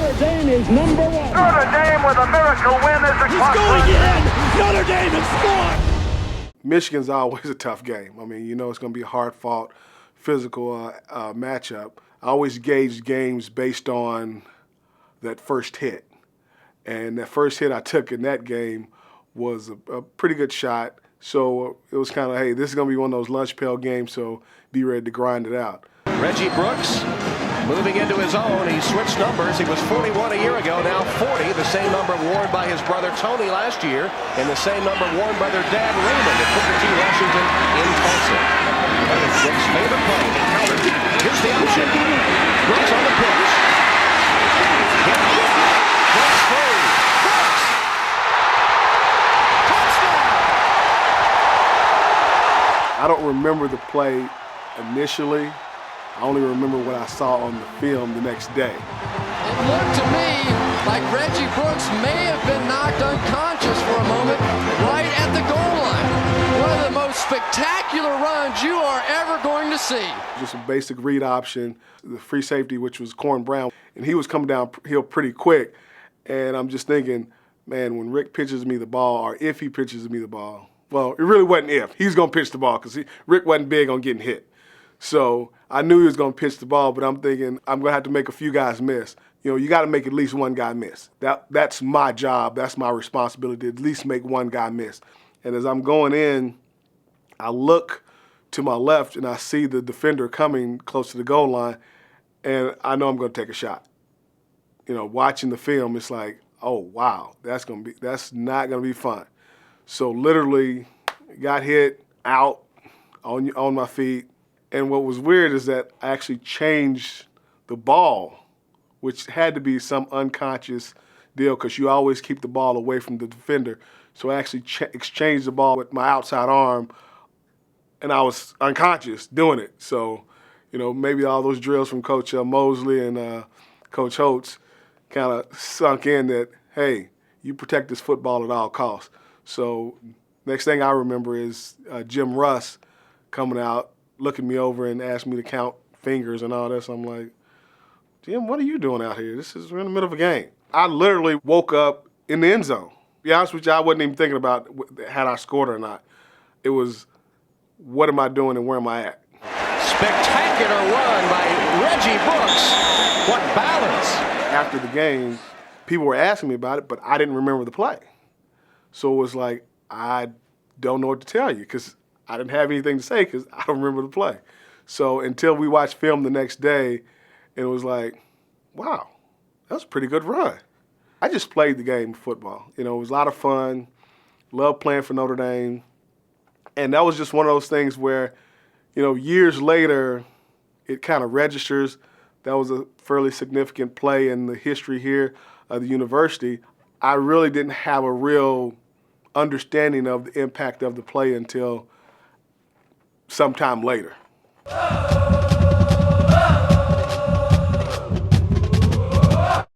Notre Dame is number one. Notre Dame with a miracle win as the He's going in. Notre Dame has scored. Michigan's always a tough game. I mean, you know it's going to be a hard-fought, physical matchup. I always gauge games based on that first hit. And that first hit I took in that game was a pretty good shot. So it was kind of, hey, this is going to be one of those lunch pail games, so be ready to grind it out. Reggie Brooks moving into his own. He switched numbers. He was 41 a year ago, now 40, the same number worn by his brother Tony last year, and the same number worn by their dad Raymond at Booker T. Washington in Tulsa. That is Brooks' favorite play. He countered. Here's the option. Brooks on the pitch. Hit. Brooks through. Brooks! Touchdown! I don't remember the play initially. I only remember what I saw on the film the next day. It looked to me like Reggie Brooks may have been knocked unconscious for a moment right at the goal line. One of the most spectacular runs you are ever going to see. Just a basic read option, the free safety, which was Corn Brown, and he was coming downhill pretty quick. And I'm just thinking, man, when Rick pitches me the ball, or if he pitches me the ball, well, it really wasn't if. He's going to pitch the ball because Rick wasn't big on getting hit. So I knew he was going to pitch the ball, but I'm thinking I'm going to have to make a few guys miss. You know, you got to make at least one guy miss. That's my job. That's my responsibility, to at least make one guy miss. And as I'm going in, I look to my left and I see the defender coming close to the goal line, and I know I'm going to take a shot. You know, watching the film, it's like, oh, wow, that's not going to be fun. So literally got hit, out, on my feet. And what was weird is that I actually changed the ball, which had to be some unconscious deal because you always keep the ball away from the defender. So I actually exchanged the ball with my outside arm, and I was unconscious doing it. So, you know, maybe all those drills from Coach Mosley and Coach Holtz kind of sunk in that, hey, you protect this football at all costs. So next thing I remember is Jim Russ coming out, looking me over and asking me to count fingers and all this. I'm like, Jim, what are you doing out here? We're in the middle of a game. I literally woke up in the end zone. To be honest with you, I wasn't even thinking about had I scored or not. It was, what am I doing and where am I at? Spectacular run by Reggie Brooks. What balance. After the game, people were asking me about it, but I didn't remember the play. So it was like, I don't know what to tell you because I didn't have anything to say because I don't remember the play. So until we watched film the next day, it was like, wow, that was a pretty good run. I just played the game of football. You know, it was a lot of fun. Loved playing for Notre Dame. And that was just one of those things where, you know, years later, it kind of registers. That was a fairly significant play in the history here of the university. I really didn't have a real understanding of the impact of the play until sometime later.